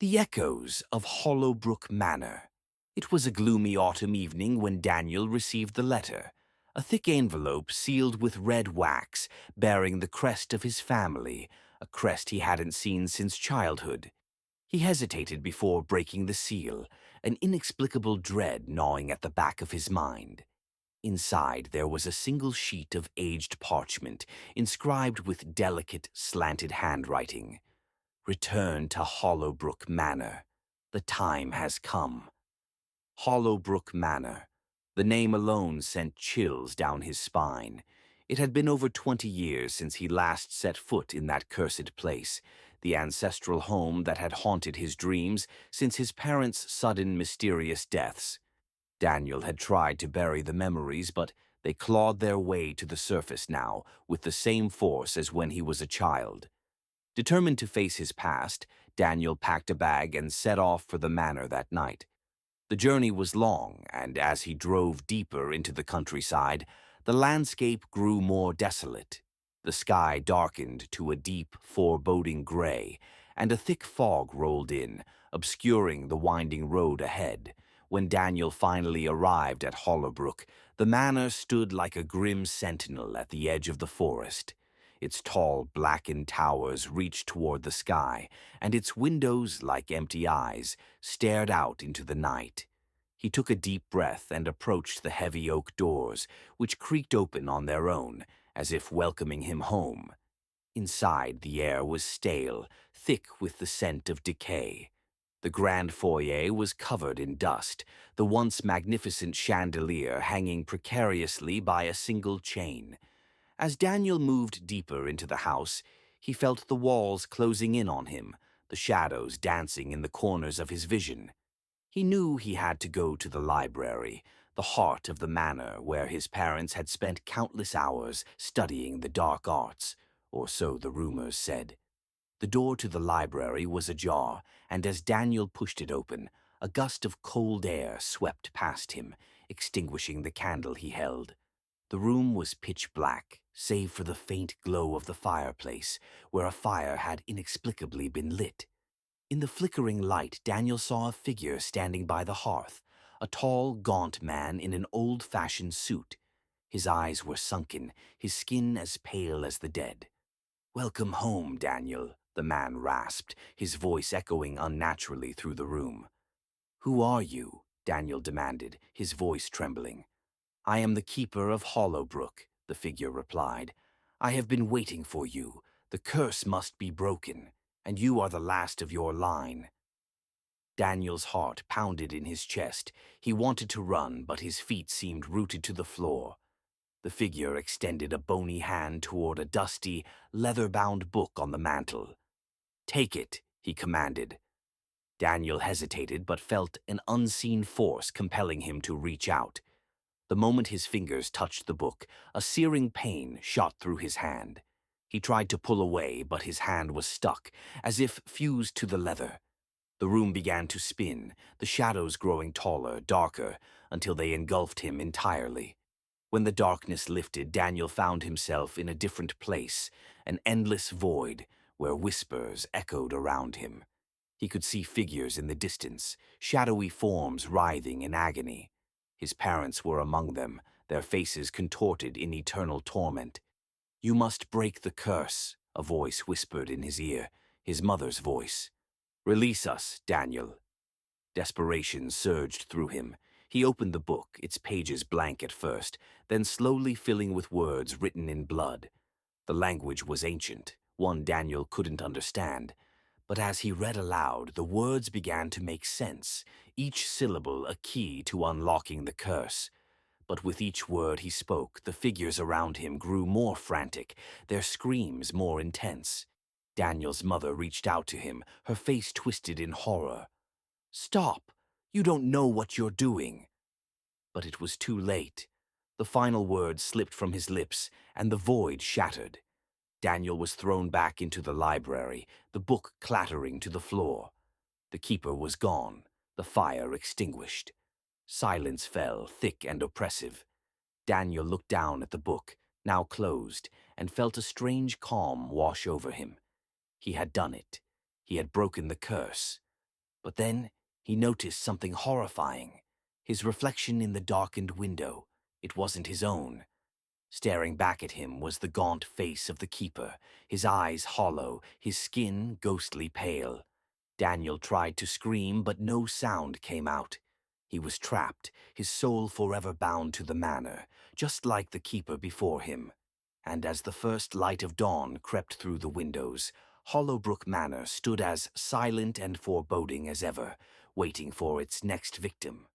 The echoes of Hollowbrook Manor. It was a gloomy autumn evening when Daniel received the letter, a thick envelope sealed with red wax bearing the crest of his family, a crest he hadn't seen since childhood. He hesitated before breaking the seal, an inexplicable dread gnawing at the back of his mind. Inside there was a single sheet of aged parchment, inscribed with delicate, slanted handwriting. Return to Hollowbrook Manor. The time has come. Hollowbrook Manor. The name alone sent chills down his spine. It had been over 20 years since he last set foot in that cursed place, the ancestral home that had haunted his dreams since his parents' sudden, mysterious deaths. Daniel had tried to bury the memories, but they clawed their way to the surface now with the same force as when he was a child. Determined to face his past, Daniel packed a bag and set off for the manor that night. The journey was long, and as he drove deeper into the countryside, the landscape grew more desolate. The sky darkened to a deep, foreboding gray, and a thick fog rolled in, obscuring the winding road ahead. When Daniel finally arrived at Hollowbrook, the manor stood like a grim sentinel at the edge of the forest. Its tall, blackened towers reached toward the sky, and its windows, like empty eyes, stared out into the night. He took a deep breath and approached the heavy oak doors, which creaked open on their own, as if welcoming him home. Inside, the air was stale, thick with the scent of decay. The grand foyer was covered in dust, the once magnificent chandelier hanging precariously by a single chain. As Daniel moved deeper into the house, he felt the walls closing in on him, the shadows dancing in the corners of his vision. He knew he had to go to the library, the heart of the manor where his parents had spent countless hours studying the dark arts, or so the rumors said. The door to the library was ajar, and as Daniel pushed it open, a gust of cold air swept past him, extinguishing the candle he held. The room was pitch black, save for the faint glow of the fireplace, where a fire had inexplicably been lit. In the flickering light, Daniel saw a figure standing by the hearth, a tall, gaunt man in an old-fashioned suit. His eyes were sunken, his skin as pale as the dead. "Welcome home, Daniel," the man rasped, his voice echoing unnaturally through the room. "Who are you?" Daniel demanded, his voice trembling. "I am the keeper of Hollowbrook," the figure replied. "I have been waiting for you. The curse must be broken, and you are the last of your line." Daniel's heart pounded in his chest. He wanted to run, but his feet seemed rooted to the floor. The figure extended a bony hand toward a dusty, leather-bound book on the mantel. "Take it," he commanded. Daniel hesitated but felt an unseen force compelling him to reach out. The moment his fingers touched the book, a searing pain shot through his hand. He tried to pull away, but his hand was stuck, as if fused to the leather. The room began to spin, the shadows growing taller, darker, until they engulfed him entirely. When the darkness lifted, Daniel found himself in a different place, an endless void where whispers echoed around him. He could see figures in the distance, shadowy forms writhing in agony. His parents were among them, their faces contorted in eternal torment. "You must break the curse," a voice whispered in his ear, his mother's voice. "Release us, Daniel." Desperation surged through him. He opened the book, its pages blank at first, then slowly filling with words written in blood. The language was ancient, one Daniel couldn't understand. But as he read aloud, the words began to make sense, each syllable a key to unlocking the curse. But with each word he spoke, the figures around him grew more frantic, their screams more intense. Daniel's mother reached out to him, her face twisted in horror. "Stop! You don't know what you're doing." But it was too late. The final word slipped from his lips, and the void shattered. Daniel was thrown back into the library, the book clattering to the floor. The keeper was gone, the fire extinguished. Silence fell, thick and oppressive. Daniel looked down at the book, now closed, and felt a strange calm wash over him. He had done it. He had broken the curse. But then he noticed something horrifying. His reflection in the darkened window. It wasn't his own. Staring back at him was the gaunt face of the keeper, his eyes hollow, his skin ghostly pale. Daniel tried to scream, but no sound came out. He was trapped, his soul forever bound to the manor, just like the keeper before him. And as the first light of dawn crept through the windows, Hollowbrook Manor stood as silent and foreboding as ever, waiting for its next victim.